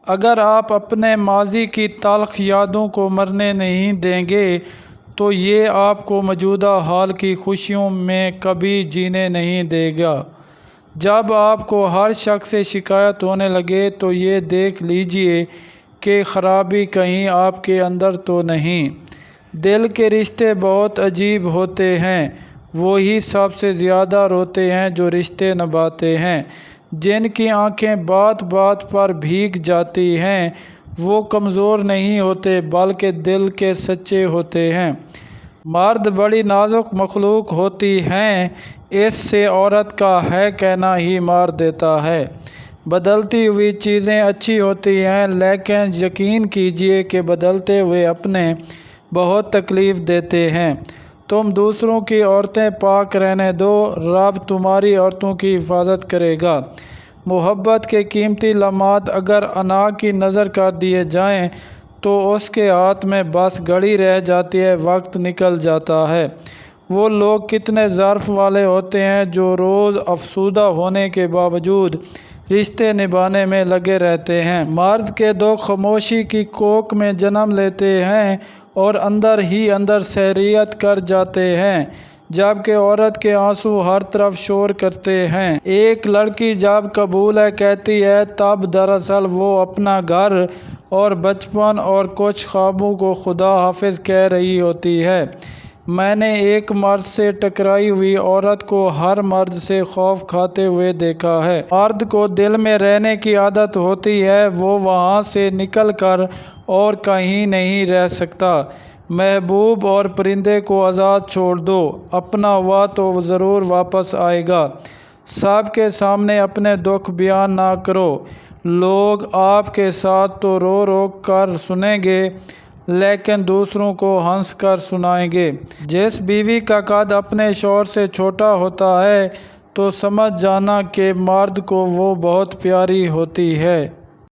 اگر آپ اپنے ماضی کی تلخ یادوں کو مرنے نہیں دیں گے تو یہ آپ کو موجودہ حال کی خوشیوں میں کبھی جینے نہیں دے گا۔ جب آپ کو ہر شخص سے شکایت ہونے لگے تو یہ دیکھ لیجئے کہ خرابی کہیں آپ کے اندر تو نہیں۔ دل کے رشتے بہت عجیب ہوتے ہیں۔ وہی سب سے زیادہ روتے ہیں جو رشتے نبھاتے ہیں۔ جن کی آنکھیں بات بات پر بھیگ جاتی ہیں وہ کمزور نہیں ہوتے بلکہ دل کے سچے ہوتے ہیں۔ مرد بڑی نازک مخلوق ہوتی ہیں، اس سے عورت کا ہے کہنا ہی مار دیتا ہے۔ بدلتی ہوئی چیزیں اچھی ہوتی ہیں لیکن یقین کیجئے کہ بدلتے ہوئے اپنے بہت تکلیف دیتے ہیں۔ تم دوسروں کی عورتیں پاک رہنے دو، رب تمہاری عورتوں کی حفاظت کرے گا۔ محبت کے قیمتی لمحات اگر انا کی نظر کر دیے جائیں تو اس کے ہاتھ میں بس گھڑی رہ جاتی ہے، وقت نکل جاتا ہے۔ وہ لوگ کتنے ظرف والے ہوتے ہیں جو روز افسردہ ہونے کے باوجود رشتے نبھانے میں لگے رہتے ہیں۔ مرد کے دو خاموشی کی کوکھ میں جنم لیتے ہیں اور اندر ہی اندر سیریت کر جاتے ہیں، جبکہ عورت کے آنسو ہر طرف شور کرتے ہیں۔ ایک لڑکی جب قبول ہے کہتی ہے تب دراصل وہ اپنا گھر اور بچپن اور کچھ خوابوں کو خدا حافظ کہہ رہی ہوتی ہے۔ میں نے ایک مرد سے ٹکرائی ہوئی عورت کو ہر مرد سے خوف کھاتے ہوئے دیکھا ہے۔ مرد کو دل میں رہنے کی عادت ہوتی ہے، وہ وہاں سے نکل کر اور کہیں نہیں رہ سکتا۔ محبوب اور پرندے کو آزاد چھوڑ دو، اپنا ہوا تو ضرور واپس آئے گا۔ سب کے سامنے اپنے دکھ بیان نہ کرو، لوگ آپ کے ساتھ تو رو رو کر سنیں گے لیکن دوسروں کو ہنس کر سنائیں گے۔ جس بیوی کا قد اپنے شوہر سے چھوٹا ہوتا ہے تو سمجھ جانا کہ مرد کو وہ بہت پیاری ہوتی ہے۔